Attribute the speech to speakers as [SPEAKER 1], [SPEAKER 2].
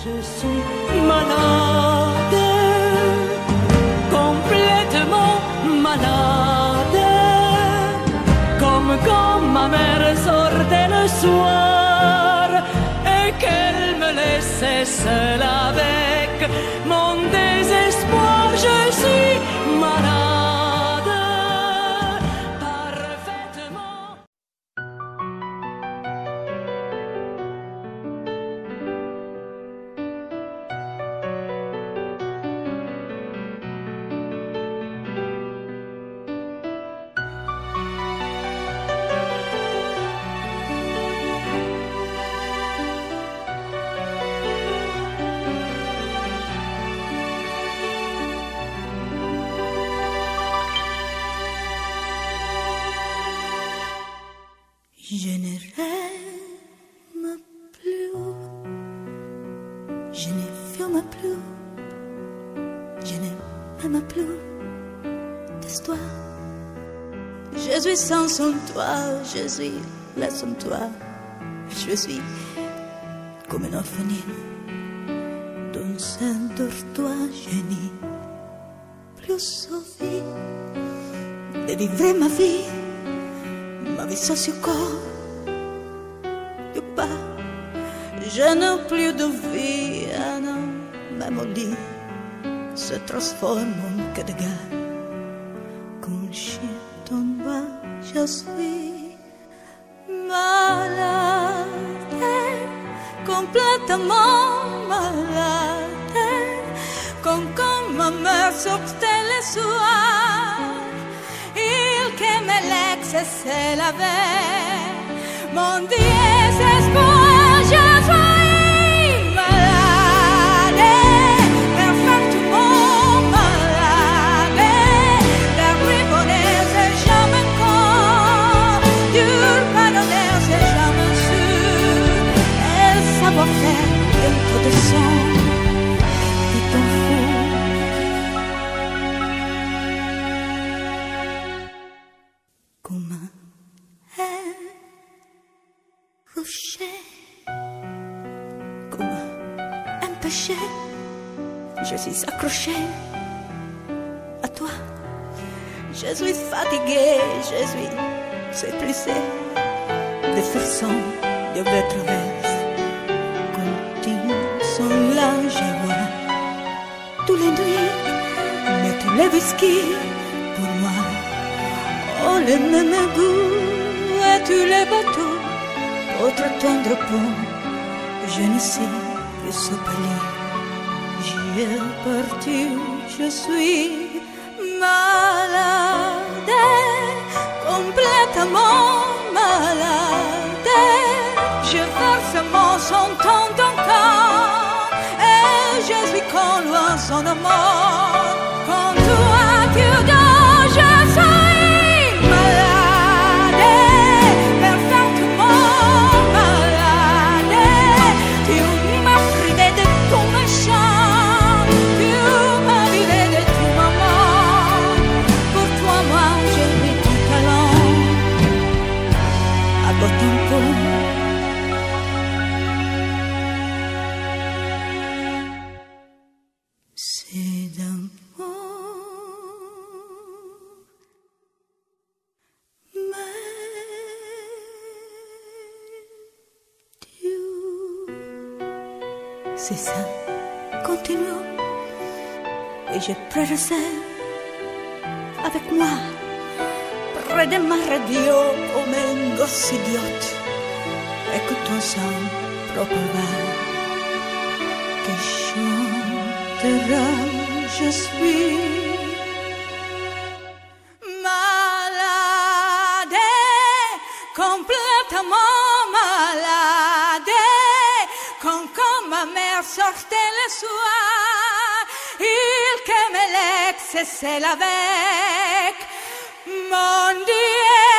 [SPEAKER 1] Je suis malade, complètement malade, comme quand ma mère sortait le soir et qu'elle me laissait seule avec mon désespoir. Je suis malade, parfaitement.
[SPEAKER 2] Je ne rêve plus, je ne fume plus, je ne m'aime plus d'histoire. Je suis sans toi, je suis là sans toi. Je suis comme une orpheline dans un dortoir. Je n'ai plus envie de vivre ma vie sans ce corps de pas. Je n'ai plus de vie, ah non, même au lit se transforme en queue de gare. Quand le chien tombe, je suis malade, complètement malade, comme quand ma mère sortait le soir. Que me l'ex se lavait mon désespoir. Je suis malade, parfaitement malade, d'après bonheur c'est jamais encore, dur pardonner c'est jamais sûr, et savoir faire un peu de sang qui t'en fout. Comme un rocher, comme un péché, je suis accrochée à toi. Je suis fatiguée, je suis épuisée de faire son de la traverse. Continue son là, je vois tous les nuits, mais tous les whisky pour moi. Oh, le même goût, as-tu les bateaux, autre tendre pont, je ne sais plus se parler. J'y ai parti, je suis malade, complètement malade. Je verse mon sang dans ton corps, et je suis comme loin son amour. Quand toi tu dors, je suis c'est d'amour, mais Dieu, c'est ça, continue, et je prêterai avec moi, près de ma radio, comme un gosse idiote, écoute-toi son propre voix, que chantera, je suis malade, complètement malade, quand ma mère sortait le soir, il que me l'ex c'est avec mon Dieu.